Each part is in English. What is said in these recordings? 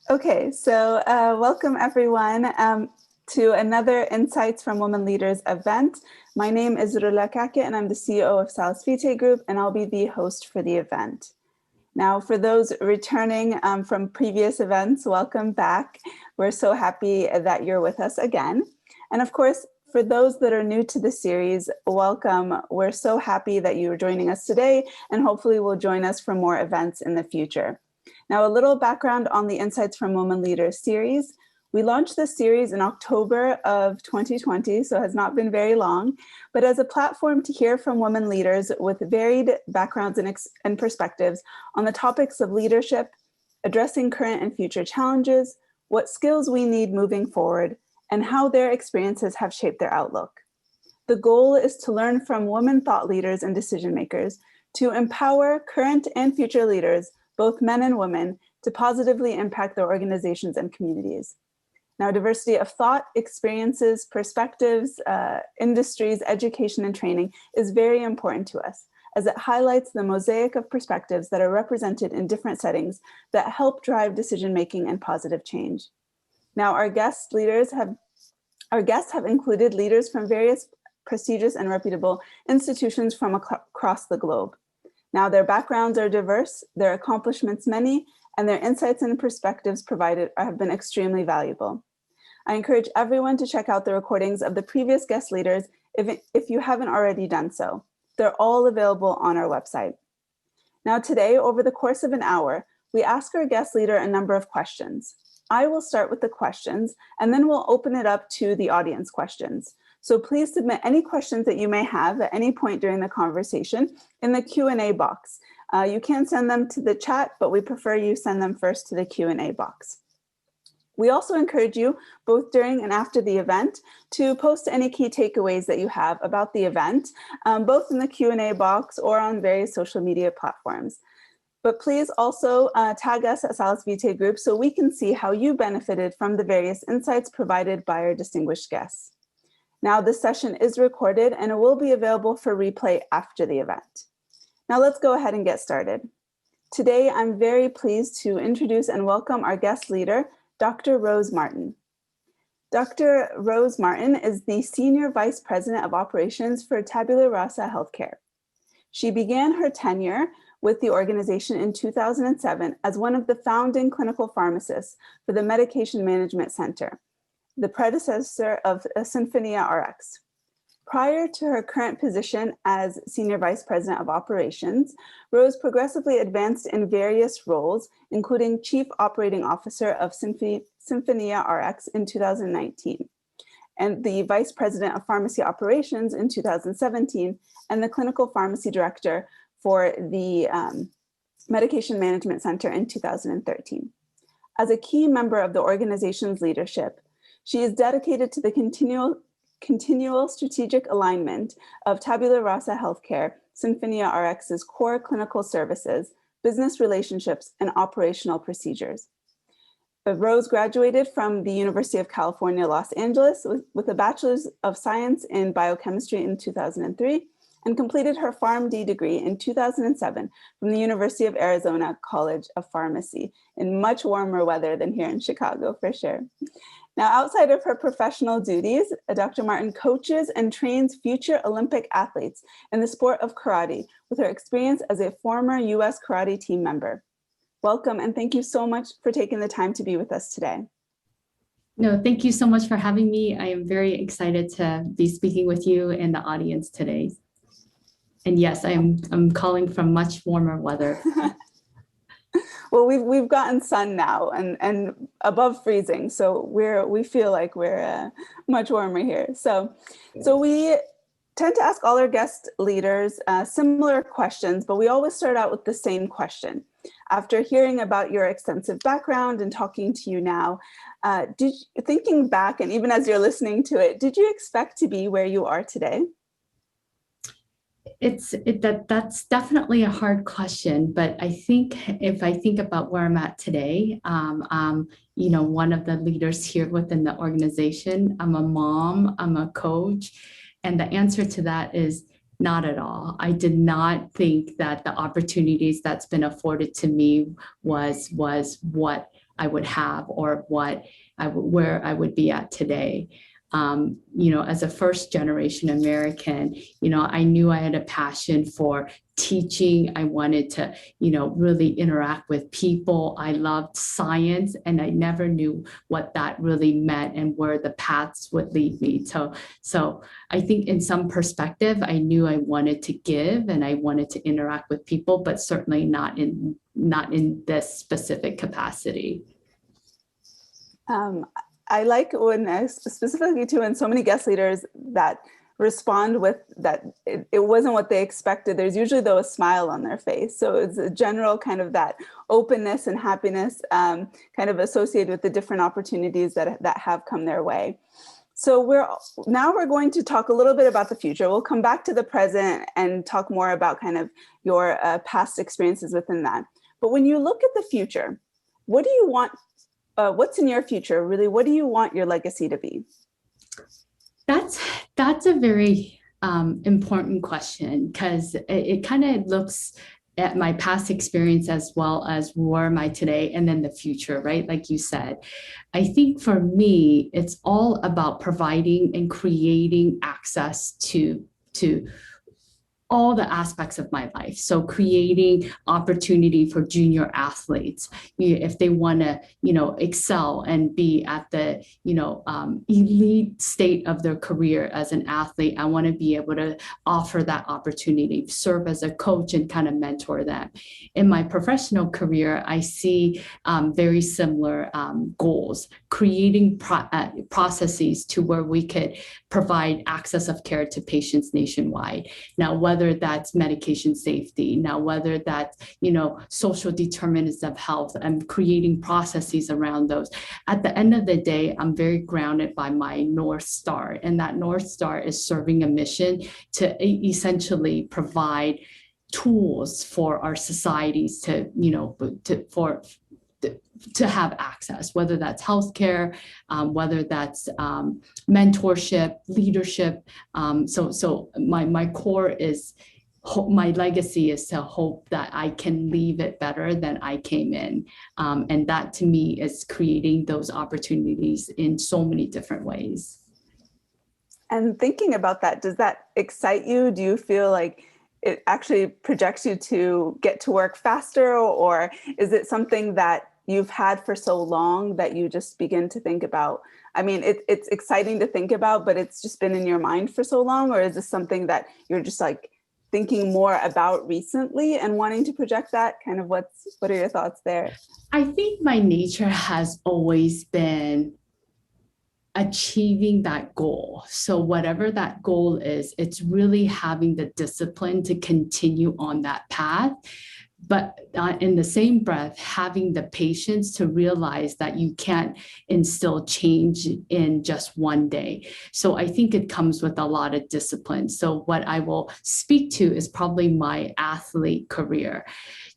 Okay, so welcome everyone to another Insights from Women Leaders event. My name is Rola Kaakeh and I'm the CEO of Salus Vitae Group, and I'll be the host for the event. Now, for those returning from previous events, welcome back. We're so happy that you're with us again. And of course, for those that are new to the series, welcome. We're so happy that you are joining us today, and hopefully will join us for more events in the future. Now, a little background on the Insights from Women Leaders series. We launched this series in October of 2020, so it has not been very long, but as a platform to hear from women leaders with varied backgrounds and perspectives on the topics of leadership, addressing current and future challenges, what skills we need moving forward, and how their experiences have shaped their outlook. The goal is to learn from women thought leaders and decision makers to empower current and future leaders, both men and women, to positively impact their organizations and communities. Now, diversity of thought, experiences, perspectives, industries, education, and training is very important to us, as it highlights the mosaic of perspectives that are represented in different settings that help drive decision-making and positive change. Now, our guests have included leaders from various prestigious and reputable institutions from across the globe. Now, their backgrounds are diverse, their accomplishments many, and their insights and perspectives provided have been extremely valuable. I encourage everyone to check out the recordings of the previous guest leaders if you haven't already done so. They're all available on our website. Now today, over the course of an hour, we ask our guest leader a number of questions. I will start with the questions, and then we'll open it up to the audience questions. So please submit any questions that you may have at any point during the conversation in the Q&A box. You can send them to the chat, but we prefer you send them first to the Q&A box. We also encourage you, both during and after the event, to post any key takeaways that you have about the event, both in the Q&A box or on various social media platforms. But please also tag us at Salus Vitae Group so we can see how you benefited from the various insights provided by our distinguished guests. Now, this session is recorded and it will be available for replay after the event. Now, let's go ahead and get started. Today, I'm very pleased to introduce and welcome our guest leader, Dr. Rose Martin. Dr. Rose Martin is the Senior Vice President of Operations for Tabula Rasa Healthcare. She began her tenure with the organization in 2007 as one of the founding clinical pharmacists for the Medication Management Center, the predecessor of SinfoniaRx. Prior to her current position as Senior Vice President of Operations, Rose progressively advanced in various roles, including Chief Operating Officer of SinfoniaRx in 2019, and the Vice President of Pharmacy Operations in 2017, and the Clinical Pharmacy Director for the Medication Management Center in 2013. As a key member of the organization's leadership, she is dedicated to the continual strategic alignment of Tabula Rasa Healthcare, SinfoniaRx's core clinical services, business relationships, and operational procedures. Rose graduated from the University of California, Los Angeles with a Bachelor of Science in biochemistry in 2003 and completed her PharmD degree in 2007 from the University of Arizona College of Pharmacy in much warmer weather than here in Chicago, for sure. Now, outside of her professional duties, Dr. Martin coaches and trains future Olympic athletes in the sport of karate with her experience as a former US karate team member. Welcome, and thank you so much for taking the time to be with us today. No, thank you so much for having me. I am very excited to be speaking with you and the audience today. And yes, I'm calling from much warmer weather. Well, we've gotten sun now and above freezing, so we feel like we're much warmer here. So we tend to ask all our guest leaders similar questions, but we always start out with the same question. After hearing about your extensive background and talking to you now, thinking back and even as you're listening to it, did you expect to be where you are today? That's definitely a hard question, but I think if I think about where I'm at today, one of the leaders here within the organization. I'm a mom, I'm a coach, and the answer to that is not at all. I did not think that the opportunities that's been afforded to me was what I would have or where I would be at today. As a first generation American, I knew I had a passion for teaching. I wanted to, really interact with people. I loved science, and I never knew what that really meant and where the paths would lead me. So I think in some perspective, I knew I wanted to give and I wanted to interact with people, but certainly not in this specific capacity. I like when specifically too, and so many guest leaders that respond with that it wasn't what they expected. There's usually though a smile on their face. So it's a general kind of that openness and happiness kind of associated with the different opportunities that have come their way. So we're going to talk a little bit about the future. We'll come back to the present and talk more about kind of your past experiences within that. But when you look at the future, what do you want? What's in your future? Really, what do you want your legacy to be? That's a very important question, because it kind of looks at my past experience as well as where am I today, and then the future, right? Like you said, I think for me, it's all about providing and creating access to all the aspects of my life. So creating opportunity for junior athletes, if they want to, excel and be at the, elite state of their career as an athlete, I want to be able to offer that opportunity, serve as a coach and kind of mentor them. In my professional career, I see very similar goals, creating processes to where we could provide access of care to patients nationwide. Now, whether that's medication safety, now whether that's, social determinants of health, and creating processes around those. At the end of the day, I'm very grounded by my North Star, and that North Star is serving a mission to essentially provide tools for our societies to, to have access, whether that's healthcare, whether that's mentorship, leadership. So my core is, my legacy is to hope that I can leave it better than I came in. And that to me is creating those opportunities in so many different ways. And thinking about that, does that excite you? Do you feel like it actually projects you to get to work faster, or is it something that you've had for so long that you just begin to think about? I mean, it's exciting to think about, but it's just been in your mind for so long, or is this something that you're just like thinking more about recently and wanting to project that? Kind of what are your thoughts there? I think my nature has always been achieving that goal. So whatever that goal is, it's really having the discipline to continue on that path. But in the same breath, having the patience to realize that you can't instill change in just one day. So I think it comes with a lot of discipline. So what I will speak to is probably my athlete career.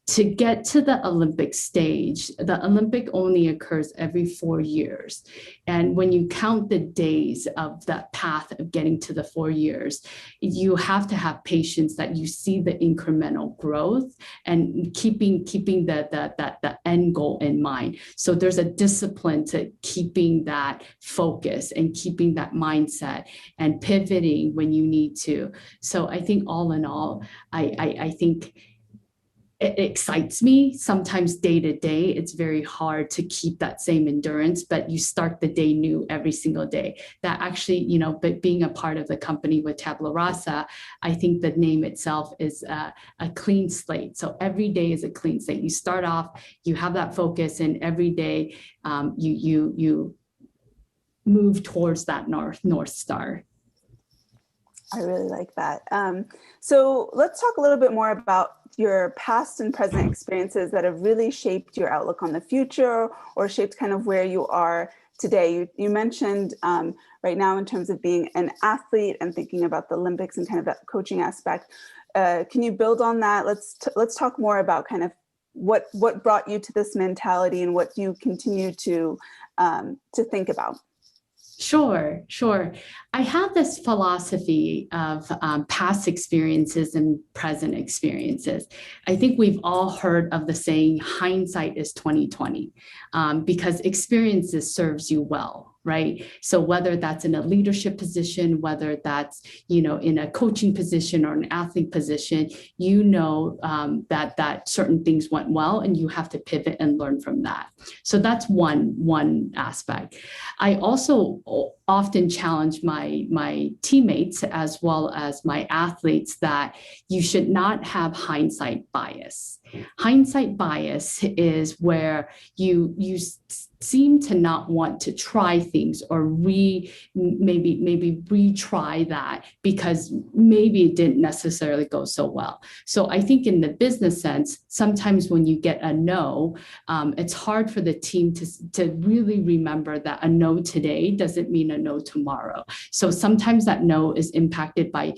To get to the Olympic stage, the Olympic only occurs every 4 years. And when you count the days of that path of getting to the 4 years, you have to have patience that you see the incremental growth and keeping the end goal in mind. So there's a discipline to keeping that focus and keeping that mindset and pivoting when you need to. So I think all in all, I think it excites me. Sometimes day to day, it's very hard to keep that same endurance, but you start the day new every single day. That actually, but being a part of the company with Tabula Rasa, I think the name itself is a clean slate. So every day is a clean slate. You start off, you have that focus, and every day you move towards that North Star. I really like that. So let's talk a little bit more about your past and present experiences that have really shaped your outlook on the future or shaped kind of where you are today. You mentioned right now in terms of being an athlete and thinking about the Olympics and kind of that coaching aspect. Can you build on that? Let's talk more about kind of what brought you to this mentality and what you continue to think about. Sure. I have this philosophy of past experiences and present experiences. I think we've all heard of the saying, hindsight is 2020, because experiences serves you well. Right. So whether that's in a leadership position, whether that's, in a coaching position or an athlete position, that certain things went well and you have to pivot and learn from that. So that's one aspect. I also often challenge my teammates as well as my athletes that you should not have hindsight bias. Hindsight bias is where you seem to not want to try things or maybe retry that because maybe it didn't necessarily go so well. So I think in the business sense, sometimes when you get a no, it's hard for the team to really remember that a no today doesn't mean a no tomorrow. So sometimes that no is impacted by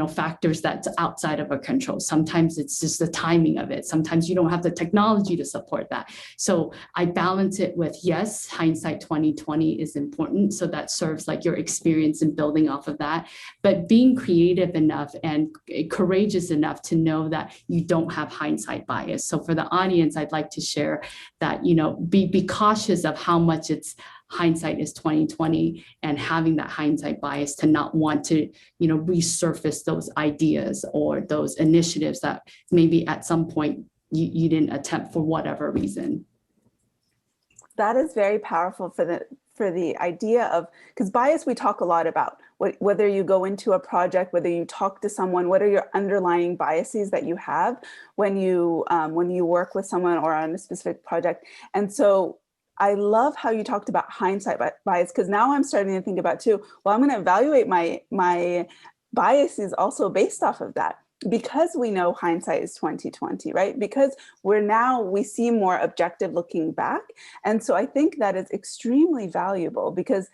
factors that's outside of our control. Sometimes it's just the timing of it. Sometimes you don't have the technology to support that. So I balance it with, yes, hindsight 2020 is important. So that serves like your experience in building off of that, but being creative enough and courageous enough to know that you don't have hindsight bias. So for the audience, I'd like to share that, be cautious of how much it's hindsight is 2020 and having that hindsight bias to not want to, resurface those ideas or those initiatives that maybe at some point you didn't attempt for whatever reason. That is very powerful for the idea of, because bias we talk a lot about, whether you go into a project, whether you talk to someone, what are your underlying biases that you have when you work with someone or on a specific project. And so I love how you talked about hindsight bias, because now I'm starting to think about too, well, I'm going to evaluate my biases also based off of that. Because we know hindsight is 2020, right? Because we see more objective looking back. And so I think that is extremely valuable because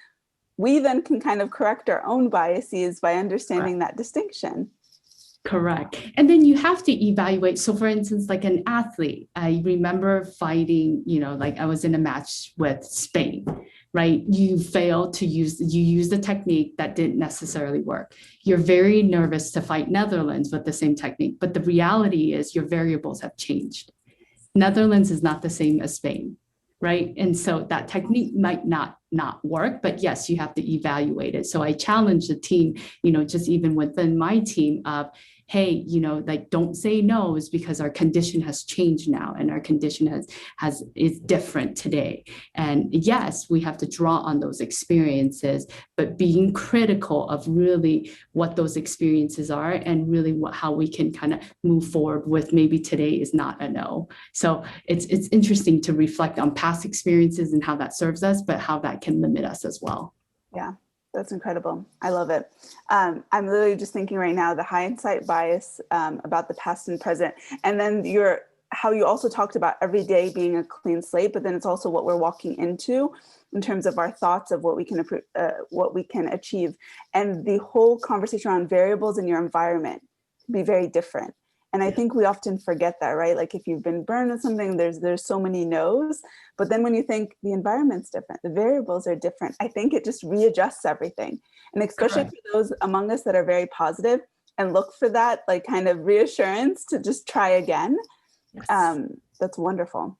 we then can kind of correct our own biases by understanding that distinction. Correct. And then you have to evaluate. So for instance, like an athlete, I remember fighting, like I was in a match with Spain, right? You failed to use the technique that didn't necessarily work. You're very nervous to fight Netherlands with the same technique, but the reality is your variables have changed. Netherlands is not the same as Spain, right? And so that technique might not work, but yes, you have to evaluate it. So I challenge the team, just even within my team of, hey, like don't say no is because our condition has changed now and our condition is different today. And yes, we have to draw on those experiences, but being critical of really what those experiences are and really how we can kind of move forward with maybe today is not a no. So it's interesting to reflect on past experiences and how that serves us, but how that can limit us as well. Yeah. That's incredible. I love it. I'm literally just thinking right now, the hindsight bias about the past and present, and then how you also talked about every day being a clean slate, but then it's also what we're walking into in terms of our thoughts of what we can achieve. And the whole conversation around variables in your environment can be very different. And I think we often forget that, right? Like if you've been burned with something, there's so many no's, but then when you think the environment's different, the variables are different, I think it just readjusts everything. And especially for those among us that are very positive and look for that like kind of reassurance to just try again. Yes. That's wonderful.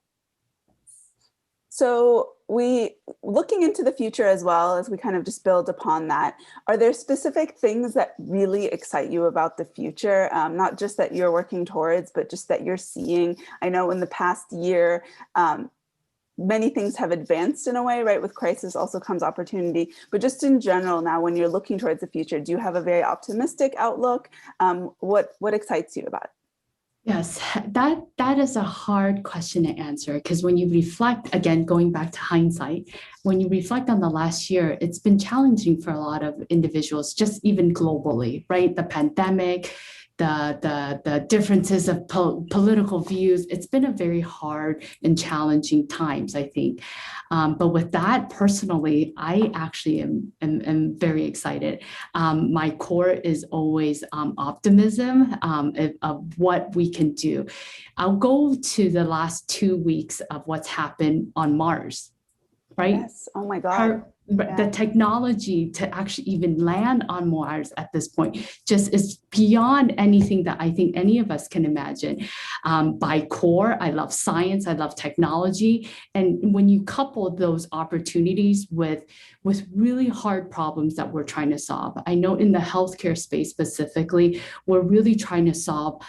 So looking into the future as well as we kind of just build upon that, are there specific things that really excite you about the future? Not just that you're working towards, but just that you're seeing. I know in the past year, many things have advanced in a way, right? With crisis also comes opportunity, but just in general now, when you're looking towards the future, do you have a very optimistic outlook? What excites you about it? Yes, that is a hard question to answer because when you reflect, again, going back to hindsight, when you reflect on the last year, it's been challenging for a lot of individuals, just even globally, right? The pandemic, the differences of political views. It's been a very hard and challenging times, I think. But with that, personally, I actually am very excited. My core is always optimism of what we can do. I'll go to the last 2 weeks of what's happened on Mars, right? Yes. Oh my God. the technology to actually even land on Mars at this point just is beyond anything that I think any of us can imagine. By core, I love science, I love technology. And when you couple those opportunities with really hard problems that we're trying to solve, I know in the healthcare space specifically, we're really trying to solve,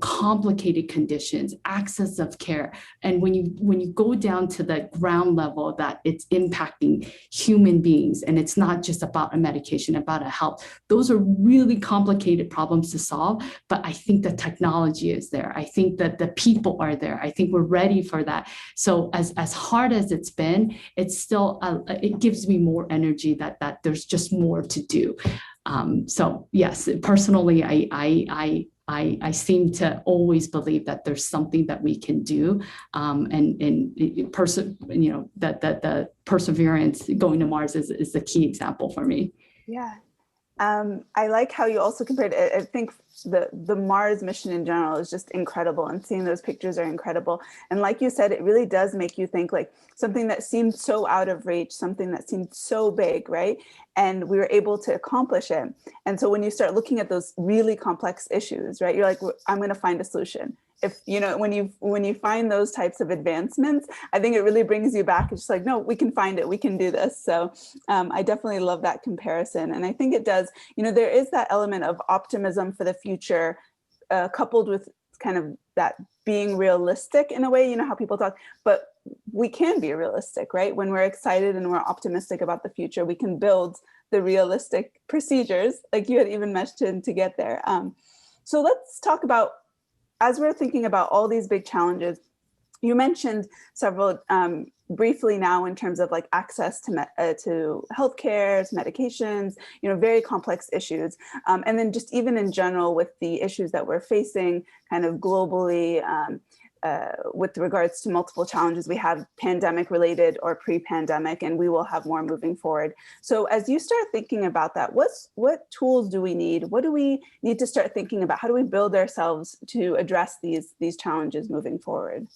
complicated conditions, access of care. And when you go down to the ground level, that it's impacting human beings, and it's not just about a medication, about a health. Those are really complicated problems to solve, but I think the technology is there. I think that the people are there. I think we're ready for that. So as hard as it's been, it's still, it gives me more energy that there's just more to do. So yes, personally, I seem to always believe that there's something that we can do, that the perseverance going to Mars is the key example for me. Yeah. I like how you also compared it. I think the Mars mission in general is just incredible, and seeing those pictures are incredible. And like you said, it really does make you think, like, something that seemed so out of reach, something that seemed so big, right? And we were able to accomplish it. And so when you start looking at those really complex issues, right, you're like, I'm going to find a solution. If, when you find those types of advancements, I think it really brings you back. It's just like, no, we can find it, we can do this. So I definitely love that comparison. And I think it does, there is that element of optimism for the future, coupled with kind of that being realistic in a way, how people talk, but we can be realistic, right? When we're excited and we're optimistic about the future, we can build the realistic procedures, like you had even mentioned, to get there. So let's talk about, as we're thinking about all these big challenges, you mentioned several briefly now in terms of like access to healthcare, to medications, very complex issues. And then just even in general with the issues that we're facing kind of globally, with regards to multiple challenges we have, pandemic related or pre-pandemic, and we will have more moving forward. So as you start thinking about that, what tools do we need? What do we need to start thinking about? How do we build ourselves to address these challenges moving forward?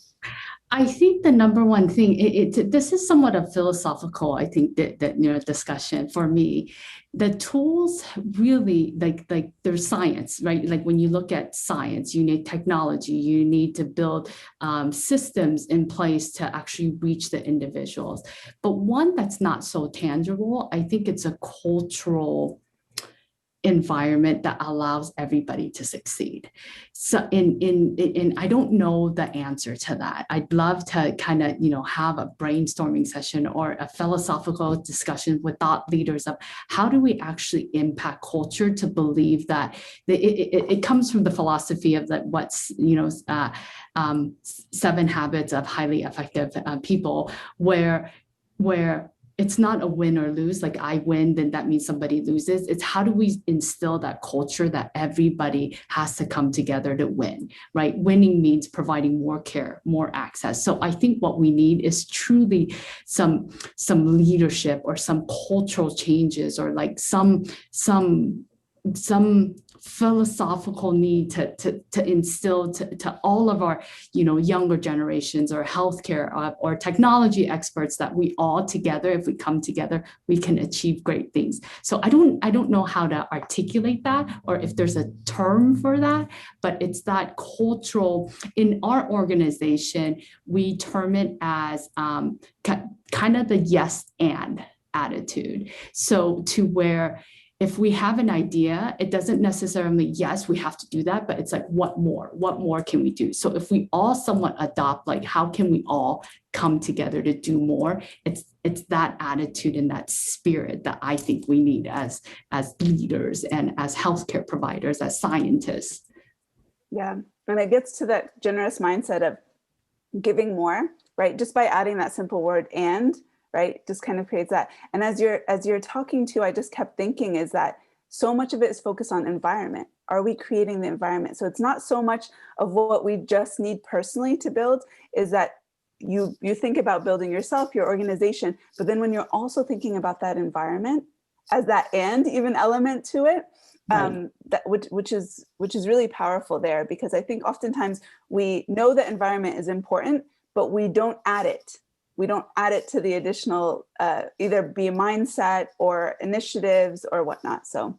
I think the number one thing, this is somewhat a philosophical, I think, discussion for me. The tools really, like there's science, right? Like when you look at science, you need technology, you need to build systems in place to actually reach the individuals. But one that's not so tangible, I think it's a cultural environment that allows everybody to succeed. So in I don't know the answer to that. I'd love to kind of, have a brainstorming session or a philosophical discussion with thought leaders of how do we actually impact culture to believe that it comes from the philosophy of that what's, 7 habits of highly effective people, where it's not a win or lose, like I win, then that means somebody loses. It's how do we instill that culture that everybody has to come together to win, right? Winning means providing more care, more access. So I think what we need is truly some leadership or some cultural changes, or like some philosophical need to instill to all of our younger generations or healthcare or technology experts that we all together, if we come together, we can achieve great things. So I don't know how to articulate that or if there's a term for that, but it's that cultural. In our organization, we term it as kind of the yes and attitude. So to where if we have an idea, it doesn't necessarily, yes, we have to do that, but it's like, what more can we do? So if we all somewhat adopt, like, how can we all come together to do more? It's that attitude and that spirit that I think we need as leaders and as healthcare providers, as scientists. Yeah, and it gets to that generous mindset of giving more, right? Just by adding that simple word "and," right? Just kind of creates that. And as you're talking to, I just kept thinking is that so much of it is focused on environment. Are we creating the environment? So it's not so much of what we just need personally to build, is that you think about building yourself, your organization, but then when you're also thinking about that environment as that and even element to it, Right. which is really powerful there, because I think oftentimes we know that environment is important, but we don't add it. we don't add it to the additional, either be mindset or initiatives or whatnot. So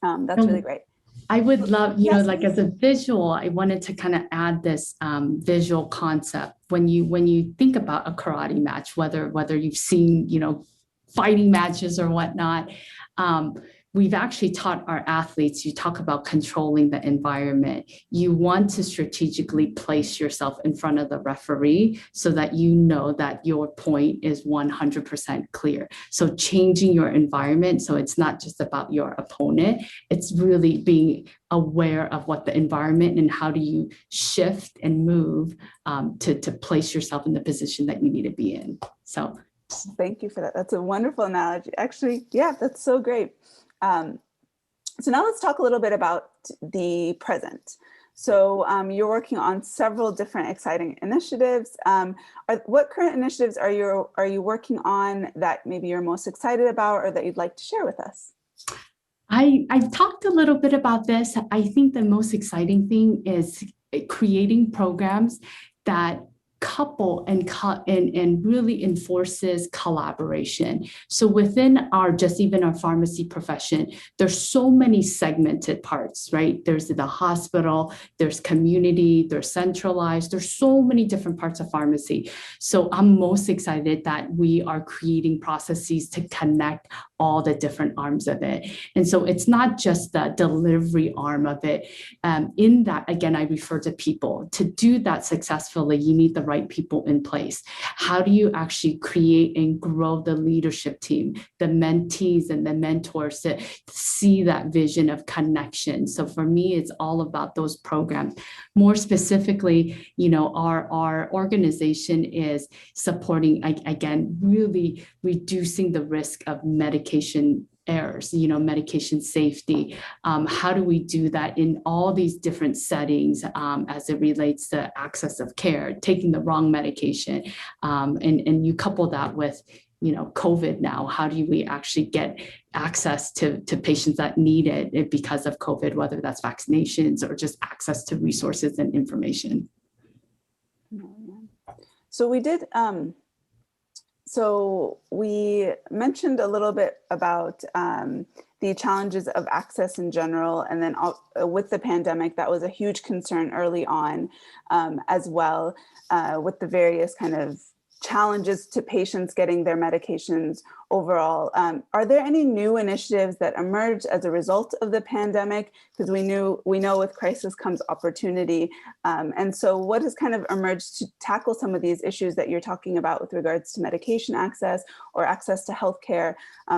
that's really great. I would love, Yes, like please. as a visual, I wanted to kind of add this visual concept. When you think about a karate match, whether you've seen, fighting matches or whatnot, we've actually taught our athletes, you talk about controlling the environment. You want to strategically place yourself in front of the referee so that you know that your point is 100% clear. So changing your environment, so it's not just about your opponent, it's really being aware of what the environment and how do you shift and move to place yourself in the position that you need to be in. So thank you for that. That's a wonderful analogy. Actually, yeah, that's so great. So now let's talk a little bit about the present. So you're working on several different exciting initiatives. What current initiatives are you working on that maybe you're most excited about or that you'd like to share with us? I talked a little bit about this. I think the most exciting thing is creating programs that couple and really enforces collaboration. So within even our pharmacy profession, there's so many segmented parts, right? There's the hospital, there's community, there's centralized, there's so many different parts of pharmacy. So I'm most excited that we are creating processes to connect all the different arms of it. And so it's not just the delivery arm of it. In that, again, I refer to people. To do that successfully, you need the right people in place. How do you actually create and grow the leadership team, the mentees and the mentors to see that vision of connection? So for me, it's all about those programs. More specifically, our organization is supporting, again, really reducing the risk of medication errors, medication safety. How do we do that in all these different settings as it relates to access of care, taking the wrong medication? And you couple that with, COVID now, how do we actually get access to patients that need it because of COVID, whether that's vaccinations or just access to resources and information? So we did, so we mentioned a little bit about the challenges of access in general, and then with the pandemic, that was a huge concern early on as well, with the various kind of challenges to patients getting their medications overall. Are there any new initiatives that emerged as a result of the pandemic? Because we know with crisis comes opportunity. And so what has kind of emerged to tackle some of these issues that you're talking about with regards to medication access or access to healthcare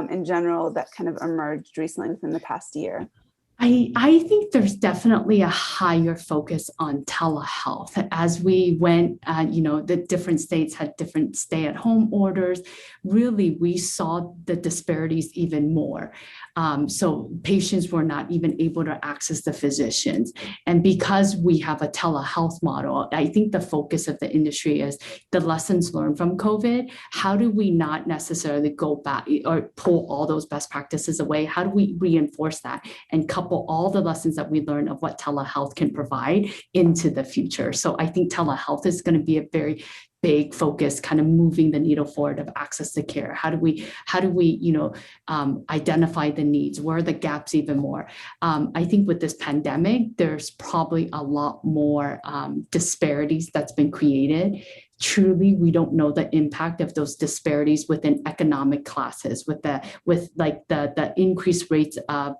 in general that kind of emerged recently within the past year? I think there's definitely a higher focus on telehealth. As we went, the different states had different stay-at-home orders. Really, we saw the disparities even more. So patients were not even able to access the physicians. And because we have a telehealth model, I think the focus of the industry is the lessons learned from COVID. How do we not necessarily go back or pull all those best practices away? How do we reinforce that and couple all the lessons that we learned of what telehealth can provide into the future? So I think telehealth is going to be a very big focus, kind of moving the needle forward of access to care. How do we identify the needs? Where are the gaps even more? I think with this pandemic, there's probably a lot more disparities that's been created. Truly, we don't know the impact of those disparities within economic classes, with the increased rates of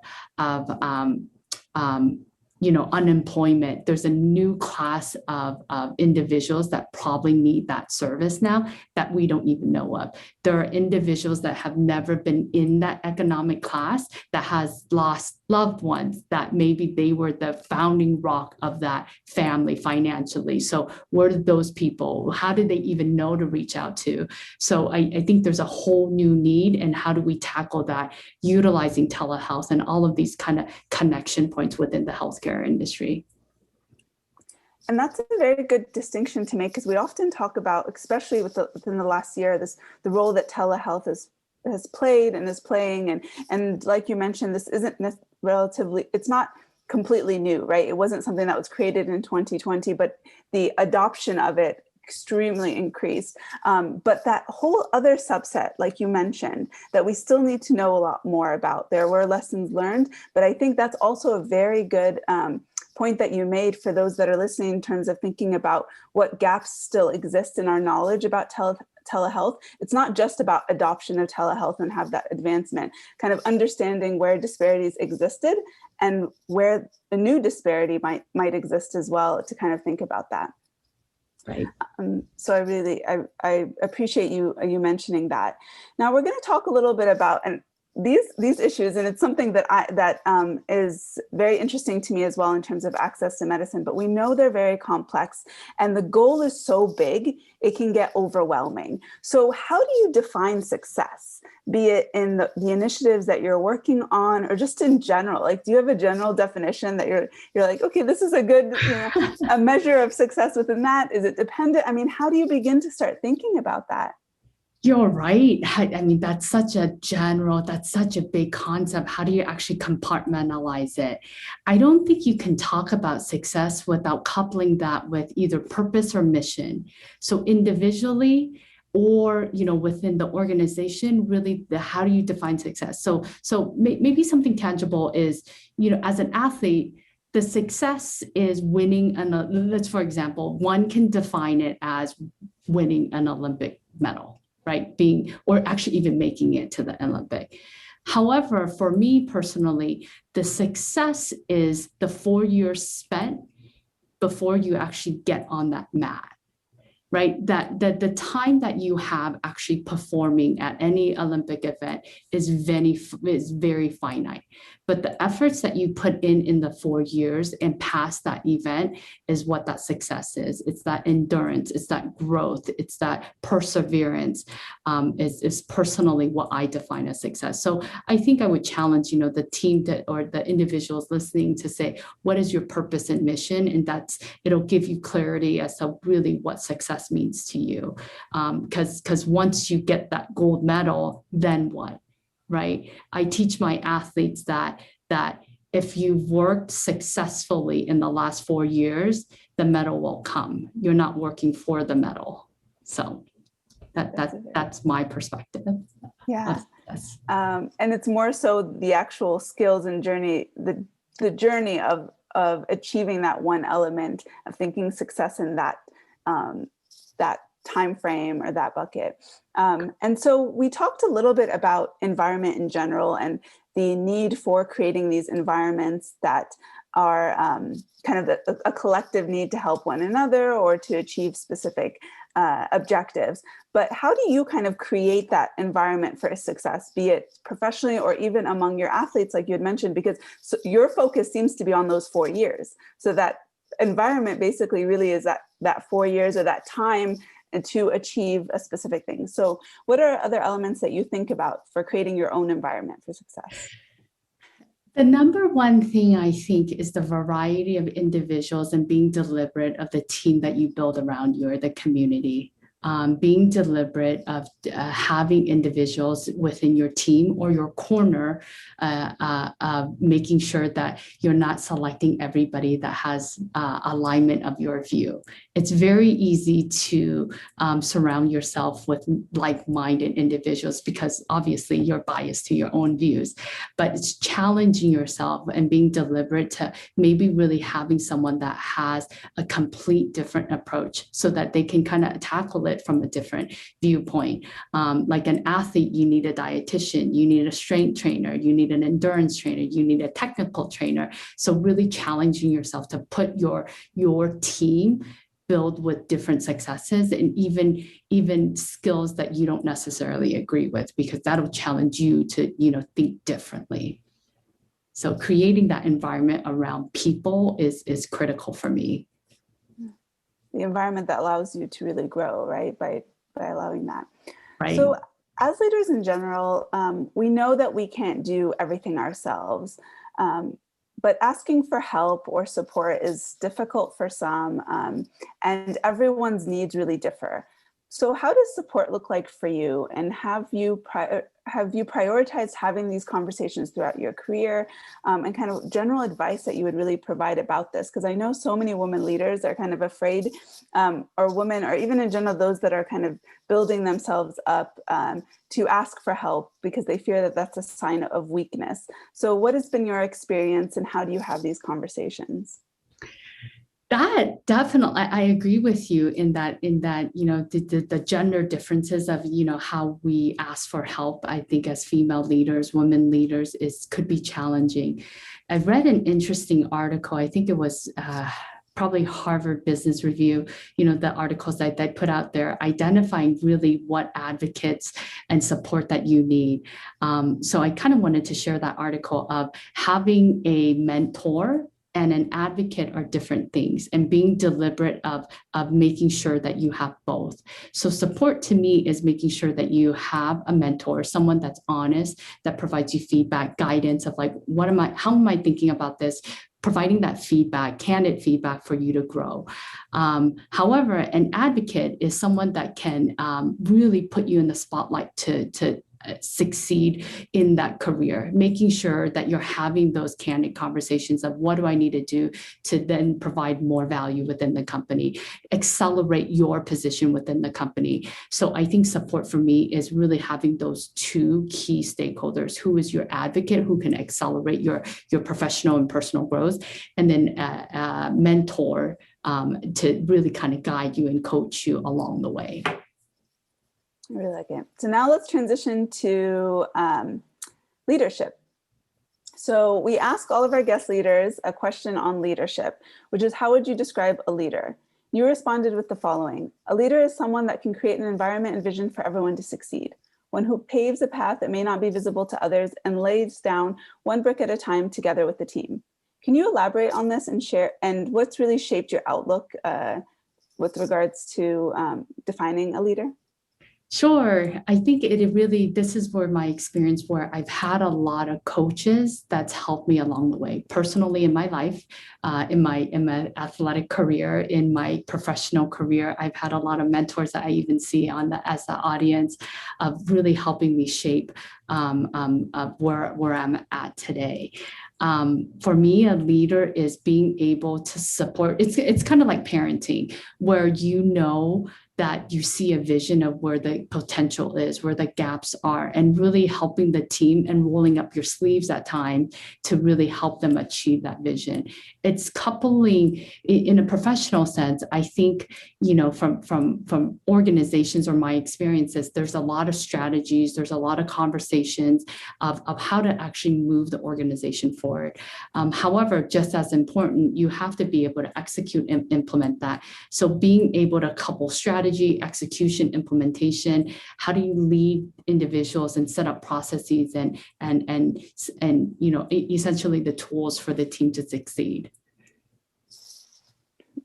unemployment. There's a new class of individuals that probably need that service now that we don't even know of. There are individuals that have never been in that economic class that has lost loved ones that maybe they were the founding rock of that family financially. So where did those people, how did they even know to reach out to? So I think there's a whole new need, and how do we tackle that utilizing telehealth and all of these kind of connection points within the healthcare industry? And that's a very good distinction to make, because we often talk about, especially within the last year, the role that telehealth has played and is playing. And like you mentioned, this isn't it's not completely new, right? It wasn't something that was created in 2020, but the adoption of it extremely increased. But that whole other subset, like you mentioned, that we still need to know a lot more about. There were lessons learned, but I think that's also a very good point that you made for those that are listening in terms of thinking about what gaps still exist in our knowledge about telehealth. It's not just about adoption of telehealth and have that advancement, kind of understanding where disparities existed and where a new disparity might exist as well, to kind of think about that. Right. So I appreciate you mentioning that. Now we're going to talk a little bit about these issues, and it's something that is very interesting to me as well in terms of access to medicine, but we know they're very complex and the goal is so big, it can get overwhelming. So how do you define success, be it in the initiatives that you're working on or just in general? Like, do you have a general definition that you're like, okay, this is a good, a measure of success within that? Is it dependent? I mean, how do you begin to start thinking about that? You're right. I mean, that's such a big concept. How do you actually compartmentalize it? I don't think you can talk about success without coupling that with either purpose or mission. So individually or, within the organization, really, how do you define success? So maybe something tangible is, as an athlete, the success is winning let's, for example, one can define it as winning an Olympic medal, right? Or actually even making it to the Olympic. However, for me personally, the success is the 4 years spent before you actually get on that mat, right? That the time that you have actually performing at any Olympic event is very finite. But the efforts that you put in the 4 years and past that event is what that success is. It's that endurance, it's that growth, it's that perseverance, is personally what I define as success. So I think I would challenge, the team or the individuals listening to say, what is your purpose and mission? And it'll give you clarity as to really what success means to you. Because once you get that gold medal, then what? Right? I teach my athletes that if you've worked successfully in the last 4 years, the medal will come. You're not working for the medal. So that's my perspective. Yeah. And it's more so the actual skills and journey, the journey of achieving that one element of thinking success in that time frame or that bucket. And so we talked a little bit about environment in general and the need for creating these environments that are kind of a collective need to help one another or to achieve specific objectives. But how do you kind of create that environment for success, be it professionally or even among your athletes, like you had mentioned, because your focus seems to be on those 4 years. So that environment basically really is that 4 years or that time to achieve a specific thing. So what are other elements that you think about for creating your own environment for success? The number one thing I think is the variety of individuals and being deliberate of the team that you build around you or the community. Being deliberate of having individuals within your team or your corner, making sure that you're not selecting everybody that has alignment of your view. It's very easy to surround yourself with like-minded individuals because obviously you're biased to your own views, but it's challenging yourself and being deliberate to maybe really having someone that has a complete different approach so that they can kind of tackle it from a different viewpoint. Like an athlete, you need a dietitian, you need a strength trainer, you need an endurance trainer, you need a technical trainer. So really challenging yourself to put your team build with different successes and even skills that you don't necessarily agree with, because that'll challenge you to, think differently. So creating that environment around people is critical for me. The environment that allows you to really grow, right? By allowing that. Right. So as leaders in general, we know that we can't do everything ourselves, but asking for help or support is difficult for some, and everyone's needs really differ. So how does support look like for you? And have you prioritized having these conversations throughout your career, and kind of general advice that you would really provide about this? Because I know so many women leaders are kind of afraid, or women, or even in general, those that are kind of building themselves up, to ask for help because they fear that that's a sign of weakness. So what has been your experience, and how do you have these conversations? That definitely, I agree with you in that, the gender differences of, how we ask for help, I think as female leaders, women leaders, could be challenging. I read an interesting article, I think it was probably Harvard Business Review, the articles that they put out there, identifying really what advocates and support that you need. So I kind of wanted to share that article of having a mentor and an advocate are different things, and being deliberate of making sure that you have both. So support to me is making sure that you have a mentor, someone that's honest, that provides you feedback, guidance of like, how am I thinking about this? Providing that feedback, candid feedback for you to grow. However, an advocate is someone that can really put you in the spotlight to succeed in that career, making sure that you're having those candid conversations of what do I need to do to then provide more value within the company, accelerate your position within the company. So I think support for me is really having those two key stakeholders: who is your advocate, who can accelerate your professional and personal growth, and then a mentor to really kind of guide you and coach you along the way. I really like it. So now let's transition to leadership. So we ask all of our guest leaders a question on leadership, which is, how would you describe a leader? You responded with the following: a leader is someone that can create an environment and vision for everyone to succeed, one who paves a path that may not be visible to others and lays down one brick at a time together with the team. Can you elaborate on this and share, and what's really shaped your outlook with regards to defining a leader? Sure. I think this is where my experience, where I've had a lot of coaches that's helped me along the way, personally in my life, in my athletic career, in my professional career. I've had a lot of mentors that I even see as the audience, of really helping me shape where I'm at today. For me, a leader is being able to support. It's kind of like parenting, where that you see a vision of where the potential is, where the gaps are, and really helping the team and rolling up your sleeves at time to really help them achieve that vision. It's coupling in a professional sense. I think, from organizations or my experiences, there's a lot of strategies, there's a lot of conversations of how to actually move the organization forward. However, just as important, you have to be able to execute and implement that. So being able to couple strategy, execution, implementation. How do you lead individuals and set up processes and essentially the tools for the team to succeed?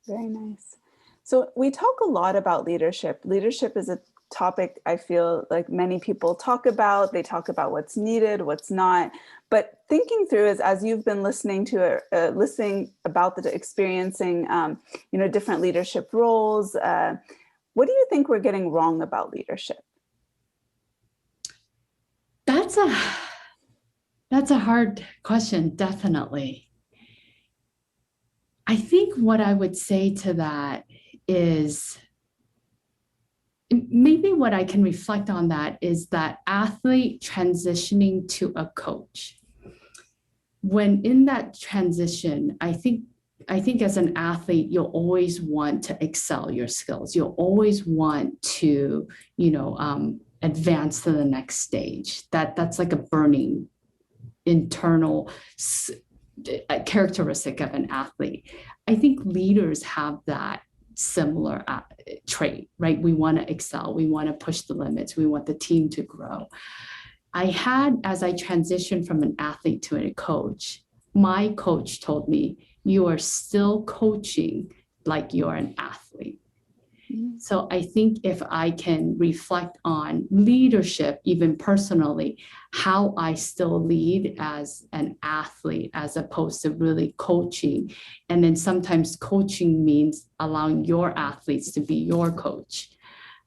Very nice. So we talk a lot about leadership. Leadership is a topic I feel like many people talk about. They talk about what's needed, what's not. But thinking through is, as you've been listening about experiencing, different leadership roles. What do you think we're getting wrong about leadership? That's a hard question, definitely. I think what I would say to that is, maybe what I can reflect on that is that athlete transitioning to a coach. When in that transition, I think as an athlete, you'll always want to excel your skills. You'll always want to, advance to the next stage. That's like a burning internal characteristic of an athlete. I think leaders have that similar trait, right? We want to excel. We want to push the limits. We want the team to grow. As I transitioned from an athlete to a coach, my coach told me, you are still coaching like you're an athlete. Mm-hmm. So I think if I can reflect on leadership, even personally, how I still lead as an athlete as opposed to really coaching. And then sometimes coaching means allowing your athletes to be your coach.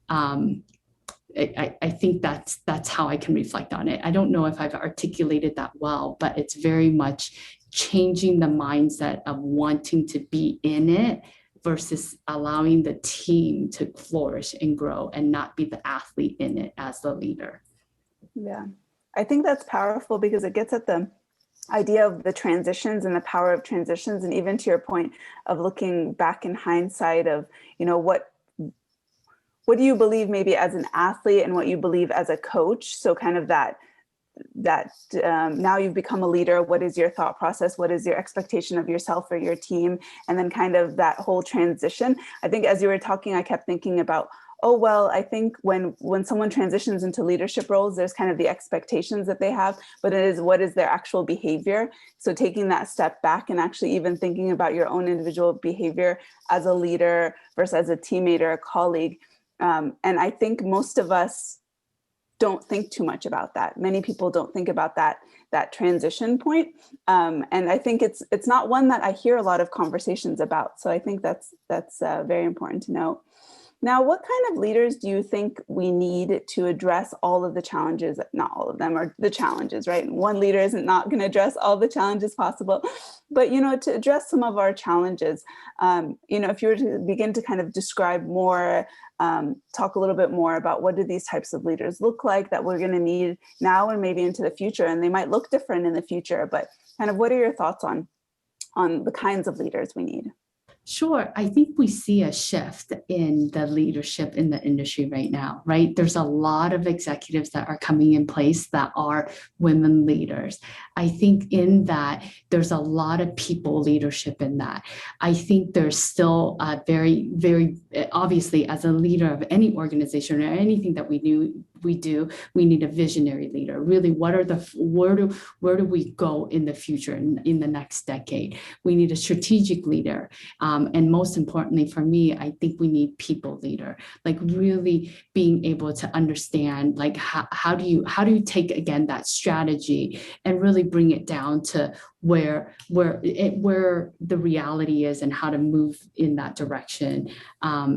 I think that's how I can reflect on it. I don't know if I've articulated that well, but it's very much changing the mindset of wanting to be in it versus allowing the team to flourish and grow and not be the athlete in it as the leader. Yeah, I think that's powerful because it gets at the idea of the transitions and the power of transitions. And even to your point of looking back in hindsight of, what do you believe maybe as an athlete and what you believe as a coach? So kind of that now you've become a leader. What is your thought process? What is your expectation of yourself or your team? And then kind of that whole transition. I think as you were talking, I kept thinking about, oh, well, I think when someone transitions into leadership roles, there's kind of the expectations that they have, but it is what is their actual behavior. So taking that step back and actually even thinking about your own individual behavior as a leader versus as a teammate or a colleague. And I think most of us don't think too much about that. Many people don't think about that transition point. And I think it's not one that I hear a lot of conversations about. So I think that's very important to know. Now, what kind of leaders do you think we need to address all of the challenges? Not all of them are the challenges, right? One leader isn't not going to address all the challenges possible, but, to address some of our challenges, if you were to begin to kind of describe more, talk a little bit more about what do these types of leaders look like that we're going to need now and maybe into the future, and they might look different in the future, but kind of what are your thoughts on the kinds of leaders we need? Sure. I think we see a shift in the leadership in the industry right now, right? There's a lot of executives that are coming in place that are women leaders. I think in that there's a lot of people leadership in that. I think there's still a very, very obviously as a leader of any organization or anything that we do, we need a visionary leader. Really, where do we go in the future, in the next decade? We need a strategic leader. And most importantly for me, I think we need people leader, like really being able to understand, like how do you take again that strategy and really bring it down to where the reality is and how to move in that direction.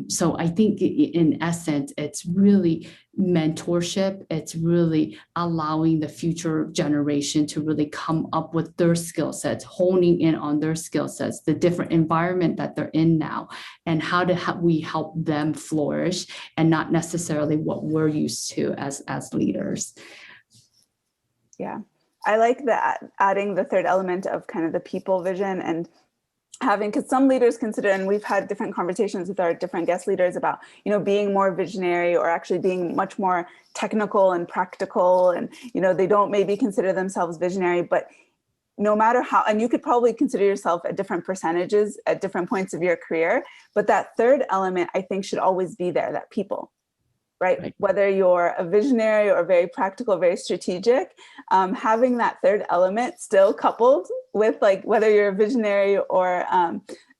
So I think in essence, it's really mentorship. It's really allowing the future generation to really come up with their skill sets, honing in on their skill sets, the different environment that they're in now, and how we help them flourish and not necessarily what we're used to as leaders. Yeah. I like that, adding the third element of kind of the people vision and having, because some leaders consider, and we've had different conversations with our different guest leaders about, being more visionary or actually being much more technical and practical. And, they don't maybe consider themselves visionary, but no matter how, and you could probably consider yourself at different percentages at different points of your career, but that third element, I think, should always be there, that people. Right? Whether you're a visionary or very practical, very strategic, having that third element still coupled with like whether you're a visionary or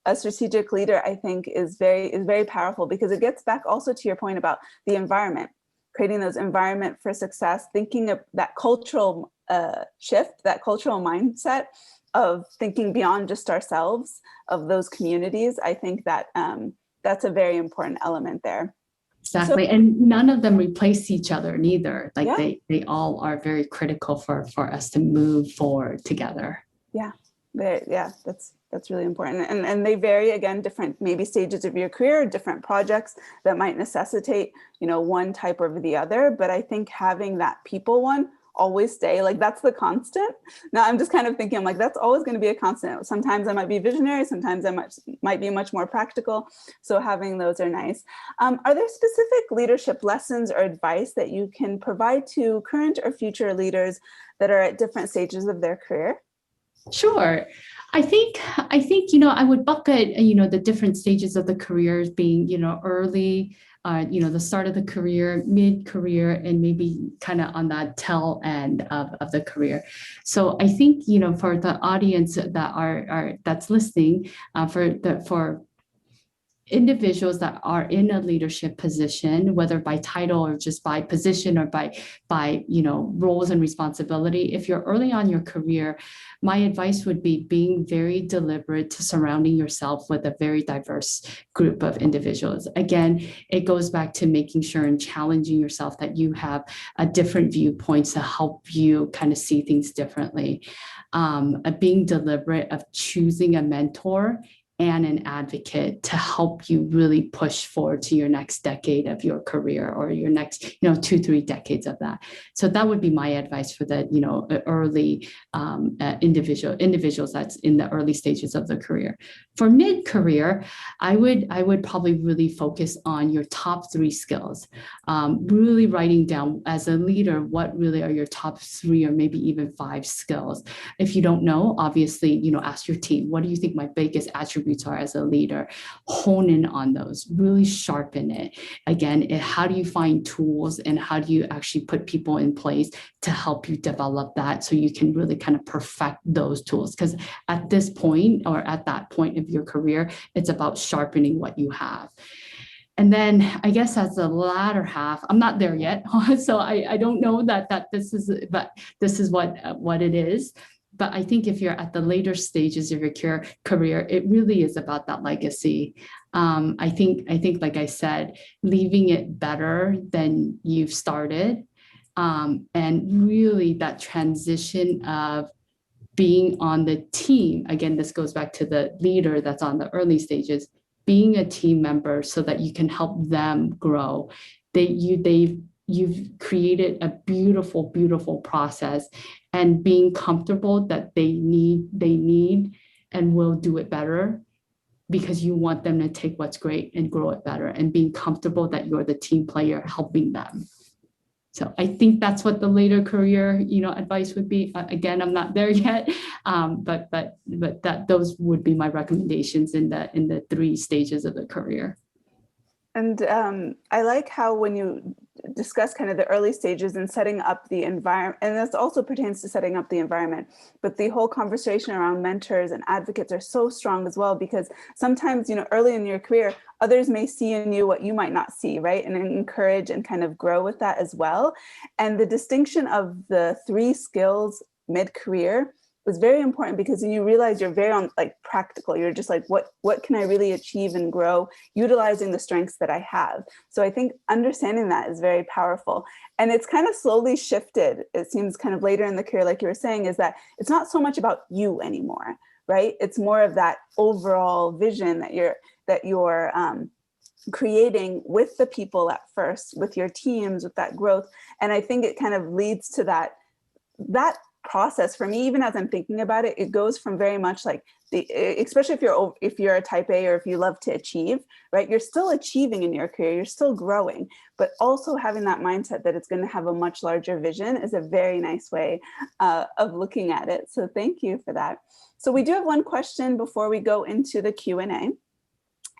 a strategic leader, I think is very powerful, because it gets back also to your point about the environment, creating those environment for success, thinking of that cultural shift, that cultural mindset of thinking beyond just ourselves, of those communities. I think that that's a very important element there. Exactly. So, and none of them replace each other neither. Like yeah. They all are very critical for us to move forward together. Yeah. That's really important. And they vary, again, different maybe stages of your career, different projects that might necessitate, one type over the other. But I think having that people one always stay, like that's the constant. Now I'm just kind of thinking, I'm like, that's always going to be a constant. Sometimes I might be visionary, sometimes I might be much more practical. So having those are nice. Are there specific leadership lessons or advice that you can provide to current or future leaders that are at different stages of their career? Sure. I think, I would bucket, the different stages of the career as being, early, the start of the career, mid-career, and maybe kind of on that tail end of the career. So I think, for the audience that that's listening, individuals that are in a leadership position, whether by title or just by position or by roles and responsibility, if you're early on in your career, my advice would be being very deliberate to surrounding yourself with a very diverse group of individuals. Again, it goes back to making sure and challenging yourself that you have a different viewpoints to help you kind of see things differently. Being deliberate of choosing a mentor and an advocate to help you really push forward to your next decade of your career or your next, 2-3 decades of that. So that would be my advice for the, early individuals that's in the early stages of the career. For mid-career, I would probably really focus on your top 3 skills, really writing down as a leader, what really are your top 3 or maybe even 5 skills. If you don't know, obviously, ask your team, what do you think my biggest attributes are as a leader? Hone in on those, really sharpen it. Again, how do you find tools and how do you actually put people in place to help you develop that so you can really kind of perfect those tools? Because at this point or at that point of your career, it's about sharpening what you have. And then I guess as the latter half, I'm not there yet. So I don't know that this is, but this is what it is. But I think if you're at the later stages of your career, it really is about that legacy. I think, like I said, leaving it better than you've started, and really that transition of being on the team. Again, this goes back to the leader that's on the early stages, being a team member so that you can help them grow. You've created a beautiful, beautiful process, and being comfortable that they need and will do it better because you want them to take what's great and grow it better, and being comfortable that you're the team player helping them. So I think that's what the later career, advice would be. Again, I'm not there yet, but those would be my recommendations in the 3 stages of the career. And I like how when you discuss kind of the early stages and setting up the environment, and this also pertains to setting up the environment, but the whole conversation around mentors and advocates are so strong as well, because sometimes, early in your career, others may see in you what you might not see, right? And encourage and kind of grow with that as well. And the distinction of the 3 skills mid-career was very important, because then you realize you're very practical. You're just like, what can I really achieve and grow utilizing the strengths that I have? So I think understanding that is very powerful. And it's kind of slowly shifted. It seems kind of later in the career, like you were saying, is that it's not so much about you anymore, right? It's more of that overall vision that you're creating with the people at first, with your teams, with that growth. And I think it kind of leads to that process for me. Even as I'm thinking about it, it goes from very much like especially if you're a type A, or if you love to achieve, right? You're still achieving in your career, you're still growing, but also having that mindset that it's going to have a much larger vision is a very nice way of looking at it. So thank you for that. So we do have one question before we go into the Q&A.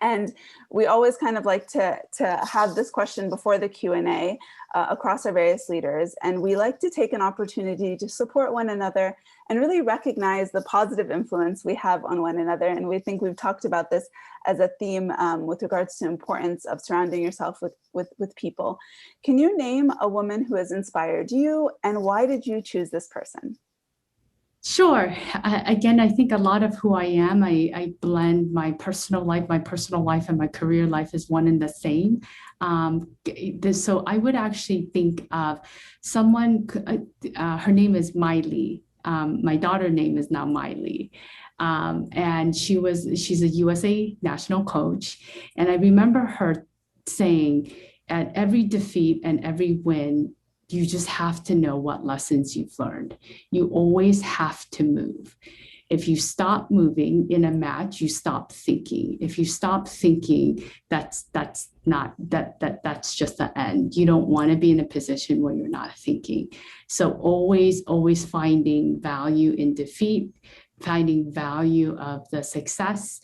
And we always kind of like to have this question before the Q&A across our various leaders. And we like to take an opportunity to support one another and really recognize the positive influence we have on one another. And we think we've talked about this as a theme with regards to importance of surrounding yourself with people. Can you name a woman who has inspired you, and why did you choose this person? Sure. Again, I think a lot of who I am, I blend my personal life and my career life is one and the same. So I would actually think of someone, her name is Miley. My daughter's name is now Miley. And she's a USA national coach. And I remember her saying, at every defeat and every win, you just have to know what lessons you've learned. You always have to move. If you stop moving in a match, you stop thinking. If you stop thinking, that's just the end. You don't want to be in a position where you're not thinking. So always finding value in defeat, finding value of the success,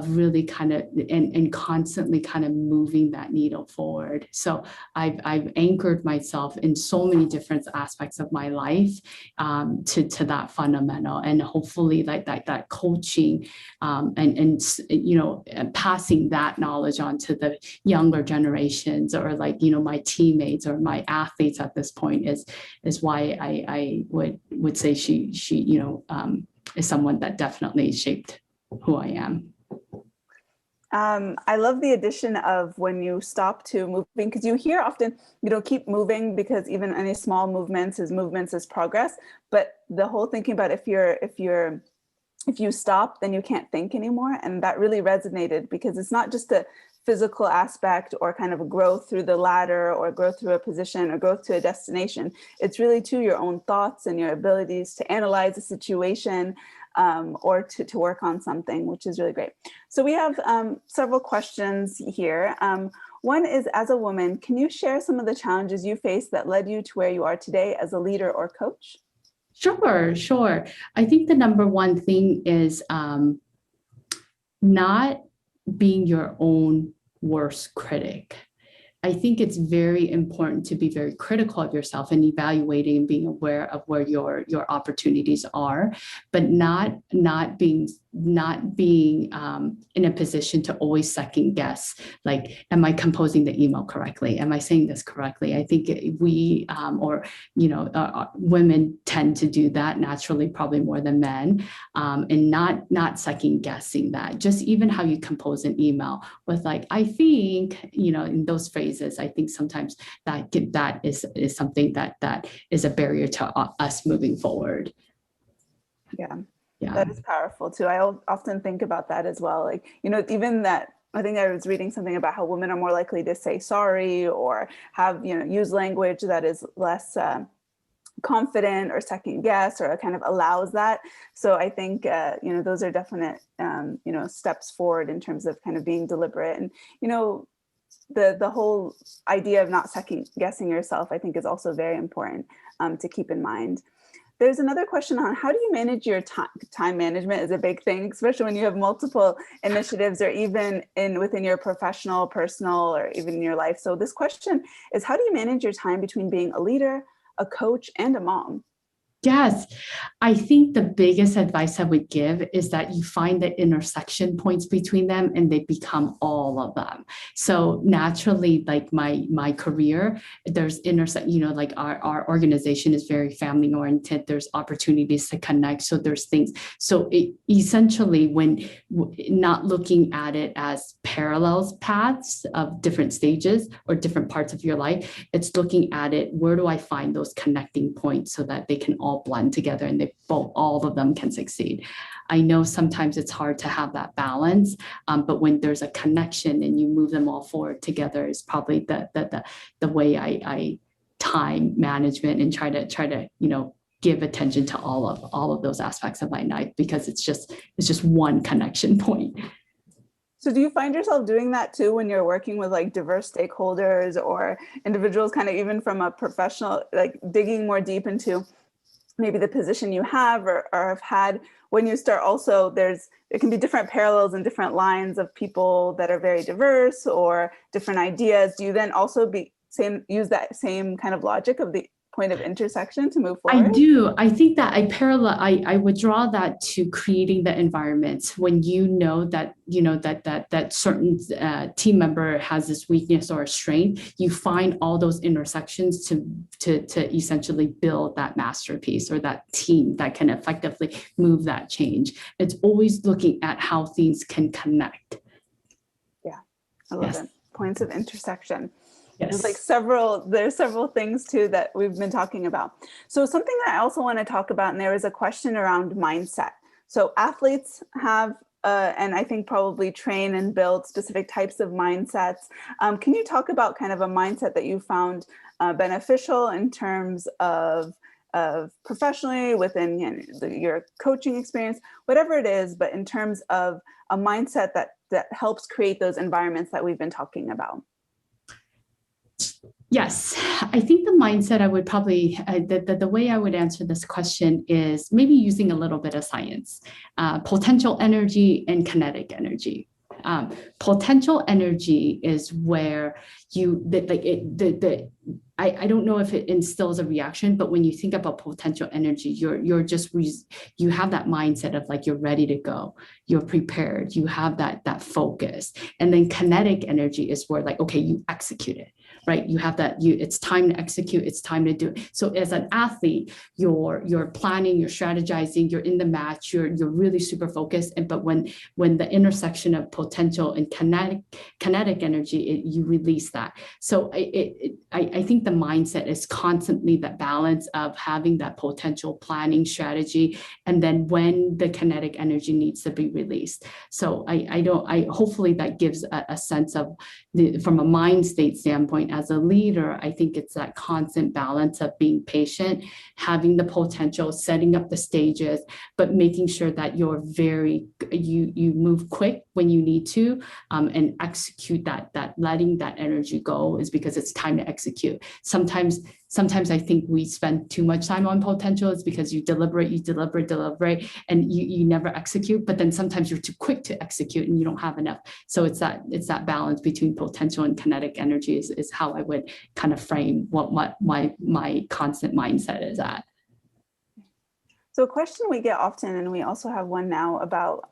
really kind of and constantly kind of moving that needle forward. So I've anchored myself in so many different aspects of my life to that fundamental, and hopefully like that coaching and you know, passing that knowledge on to the younger generations, or like, you know, my teammates or my athletes at this point is why I would say she you know, is someone that definitely shaped who I am. I love the addition of when you stop to moving, because you hear often, you know, keep moving, because even any small movements is progress. But the whole thinking about if you stop, then you can't think anymore. And that really resonated, because it's not just a physical aspect or kind of a growth through the ladder or growth through a position or growth to a destination. It's really to your own thoughts and your abilities to analyze a situation or to work on something, which is really great. So we have several questions here. One is, as a woman, can you share some of the challenges you faced that led you to where you are today as a leader or coach? Sure. I think the number one thing is not being your own worst critic. I think it's very important to be very critical of yourself and evaluating and being aware of where your opportunities are, but not being in a position to always second guess, like, am I composing the email correctly? Am I saying this correctly? I think we or you know, women tend to do that naturally, probably more than men, and not second guessing that. Just even how you compose an email with like, I think, you know, in those phrases, I think sometimes that is something that is a barrier to us moving forward. Yeah, that is powerful too. I often think about that as well. Like, you know, even that, I think I was reading something about how women are more likely to say sorry or have, you know, use language that is less confident or second guess, or kind of allows that. So I think, you know, those are definite, you know, steps forward in terms of kind of being deliberate. And, you know, the whole idea of not second guessing yourself, I think, is also very important to keep in mind. There's another question on how do you manage your time? Time management is a big thing, especially when you have multiple initiatives, or even within your professional, personal, or even in your life. So this question is, how do you manage your time between being a leader, a coach, and a mom? Yes, I think the biggest advice I would give is that you find the intersection points between them and they become all of them. So naturally, like my career, there's you know, like our organization is very family oriented. There's opportunities to connect. So there's things. So it essentially, when not looking at it as parallels paths of different stages or different parts of your life, it's looking at it, where do I find those connecting points so that they can all blend together and all of them can succeed. I know sometimes it's hard to have that balance, but when there's a connection and you move them all forward together is probably the way I time management and try to you know, give attention to all of those aspects of my life, because it's just one connection point. So do you find yourself doing that too when you're working with like diverse stakeholders or individuals, kind of even from a professional, like digging more deep into maybe the position you have or have had, when you start also, there can be different parallels and different lines of people that are very diverse or different ideas. Do you then also use that same kind of logic of the point of intersection to move forward? I do. I think that I would draw that to creating the environments when you know that certain team member has this weakness or a strength. You find all those intersections to essentially build that masterpiece or that team that can effectively move that change. It's always looking at how things can connect. Yeah, I love it. Points of intersection. Yes. There's several things too that we've been talking about. So something that I also want to talk about, and there is a question around mindset. So athletes have, and I think probably train and build specific types of mindsets. Can you talk about kind of a mindset that you found beneficial in terms of professionally within, you know, your coaching experience, whatever it is, but in terms of a mindset that helps create those environments that we've been talking about? Yes, I think the mindset I would probably, the way I would answer this question is maybe using a little bit of science, potential energy and kinetic energy. Potential energy is where I don't know if it instills a reaction, but when you think about potential energy, you have that mindset of like you're ready to go, you're prepared, you have that focus. And then kinetic energy is where like, okay, you execute it, right? You have that, it's time to execute, it's time to do it. So as an athlete, you're planning, you're strategizing, you're in the match, you're really super focused. But when the intersection of potential and kinetic energy, you release that. So I think the mindset is constantly that balance of having that potential planning strategy, and then when the kinetic energy needs to be released. So hopefully that gives a sense of from a mind state standpoint. As a leader, I think it's that constant balance of being patient, having the potential, setting up the stages, but making sure that you move quick when you need to, and execute that letting that energy go is because it's time to execute. Sometimes I think we spend too much time on potential. It's because you deliberate, and you never execute. But then sometimes you're too quick to execute and you don't have enough. So it's that balance between potential and kinetic energy is how I would kind of frame what my constant mindset is at. So a question we get often, and we also have one now about,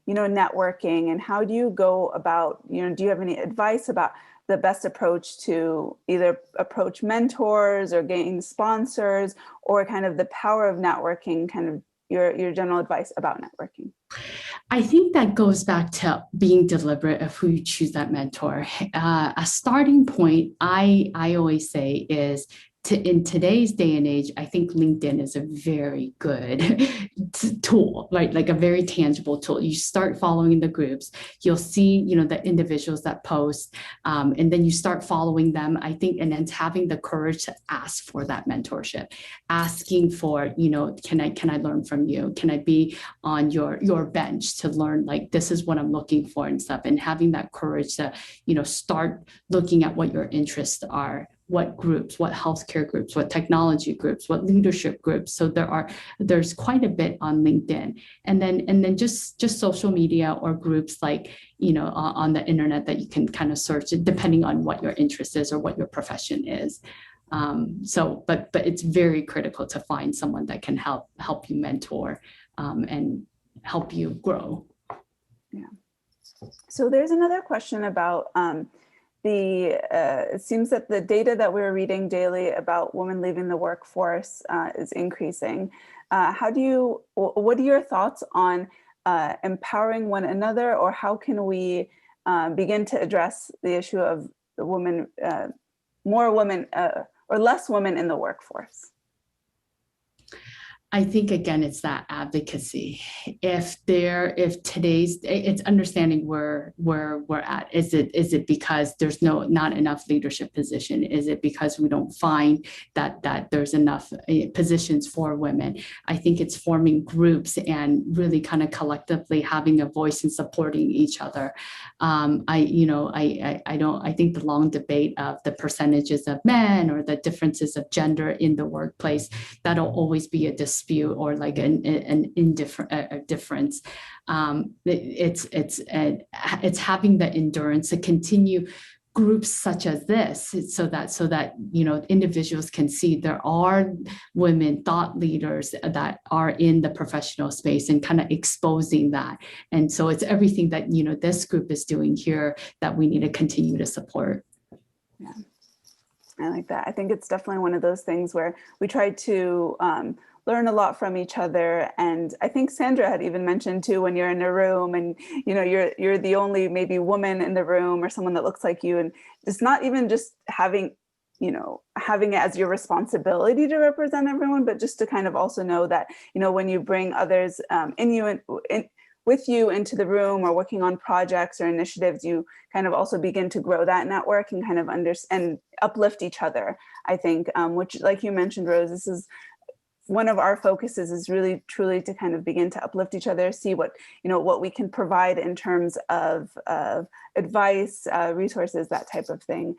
networking, and how do you go about, do you have any advice about the best approach to either approach mentors or gain sponsors, or kind of the power of networking, kind of your general advice about networking? I think that goes back to being deliberate of who you choose that mentor. A starting point, I always say is, in today's day and age, I think LinkedIn is a very good tool, right? Like a very tangible tool. You start following the groups, you'll see, the individuals that post, and then you start following them, I think, and then having the courage to ask for that mentorship, asking for, can I learn from you? Can I be on your bench to learn, like, this is what I'm looking for and stuff, and having that courage to, start looking at what your interests are, what groups, what healthcare groups, what technology groups, what leadership groups. So there's quite a bit on LinkedIn, and then just social media or groups like, on the internet that you can kind of search depending on what your interest is or what your profession is. But it's very critical to find someone that can help you mentor, and help you grow. Yeah. So there's another question about, it seems that the data that we're reading daily about women leaving the workforce is increasing. What are your thoughts on empowering one another, or how can we begin to address the issue of the women, more women or less women in the workforce? I think, again, it's that advocacy. It's understanding where we're at. Is it because there's not enough leadership position? Is it because we don't find that there's enough positions for women? I think it's forming groups and really kind of collectively having a voice and supporting each other. I think the long debate of the percentages of men or the differences of gender in the workplace, that'll always be a dispute or like an difference. It's having the endurance to continue groups such as this, so that individuals can see there are women thought leaders that are in the professional space, and kind of exposing that. And so it's everything that this group is doing here that we need to continue to support. Yeah, I like that. I think it's definitely one of those things where we try to learn a lot from each other. And I think Sandra had even mentioned too, when you're in a room and you're the only maybe woman in the room or someone that looks like you, and it's not even just having it as your responsibility to represent everyone, but just to kind of also know that when you bring others with you into the room or working on projects or initiatives, you kind of also begin to grow that network and kind of understand and uplift each other. I think, which, like you mentioned, Rose, this is one of our focuses is really truly to kind of begin to uplift each other, see what, what we can provide in terms of advice, resources, that type of thing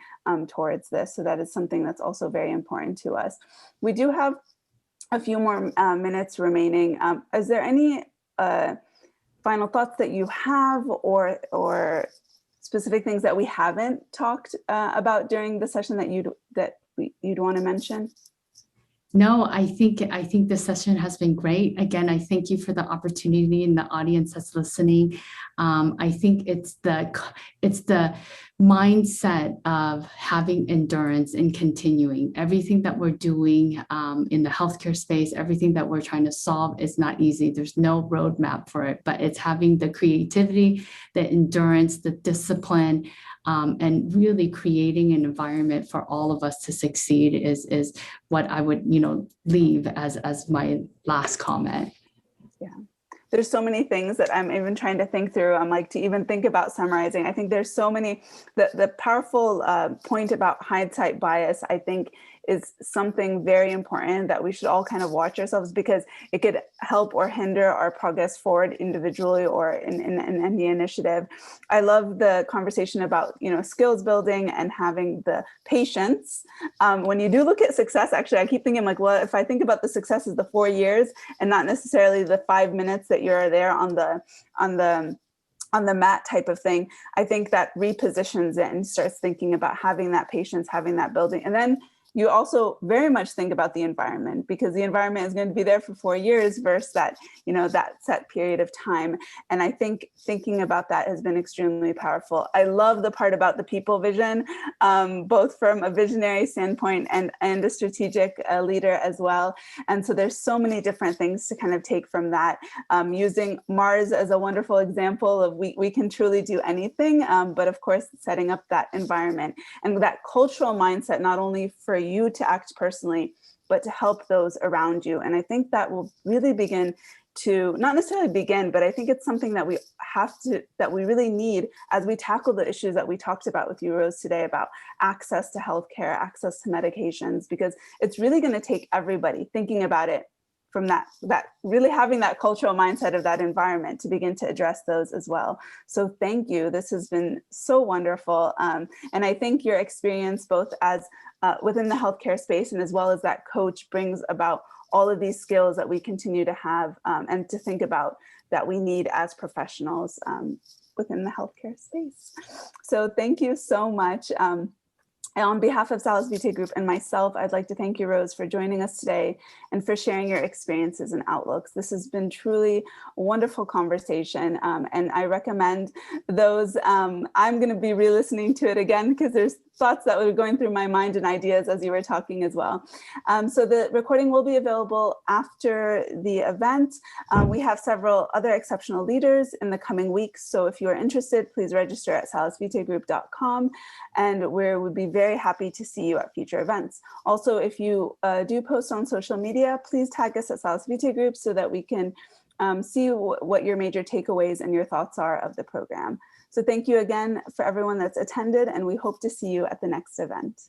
towards this. So that is something that's also very important to us. We do have a few more minutes remaining. Is there any final thoughts that you have, or specific things that we haven't talked about during the session that you'd want to mention? No, I think the session has been great. Again, I thank you for the opportunity and the audience that's listening. I think it's the mindset of having endurance and continuing. Everything that we're doing in the healthcare space, everything that we're trying to solve is not easy. There's no roadmap for it, but it's having the creativity, the endurance, the discipline, and really creating an environment for all of us to succeed is what I would, leave as my last comment. Yeah. There's so many things that I'm even trying to think through. I'm like, to even think about summarizing. I think there's so many, the powerful point about hindsight bias, I think, is something very important that we should all kind of watch ourselves, because it could help or hinder our progress forward individually or in the initiative. I love the conversation about, skills building and having the patience. When you do look at success, actually, I keep thinking like, well, if I think about the success as the 4 years and not necessarily the 5 minutes that you're there on the mat type of thing, I think that repositions it and starts thinking about having that patience, having that building. And then you also very much think about the environment, because the environment is going to be there for 4 years versus that, that set period of time. And I think thinking about that has been extremely powerful. I love the part about the people vision, both from a visionary standpoint and a strategic leader as well. And so there's so many different things to kind of take from that. Using Mars as a wonderful example of we can truly do anything, but of course, setting up that environment and that cultural mindset, not only for you to act personally, but to help those around you. And I think that will really begin to, not necessarily begin, but I think it's something that we really need as we tackle the issues that we talked about with you, Rose, today, about access to healthcare, access to medications, because it's really going to take everybody thinking about it from that really having that cultural mindset of that environment to begin to address those as well. So thank you. This has been so wonderful. And I think your experience both as within the healthcare space and as well as that coach brings about all of these skills that we continue to have and to think about that we need as professionals within the healthcare space. So thank you so much. On behalf of Salus Vitae Group and myself, I'd like to thank you, Rose, for joining us today and for sharing your experiences and outlooks. This has been truly a wonderful conversation, and I recommend those. I'm going to be re-listening to it again because there's thoughts that were going through my mind and ideas as you were talking as well. So the recording will be available after the event. We have several other exceptional leaders in the coming weeks. So if you are interested, please register at salusvitaegroup.com, and we would be very happy to see you at future events. Also, if you do post on social media, please tag us at Salus Vitae Group so that we can see what your major takeaways and your thoughts are of the program. So thank you again for everyone that's attended, and we hope to see you at the next event.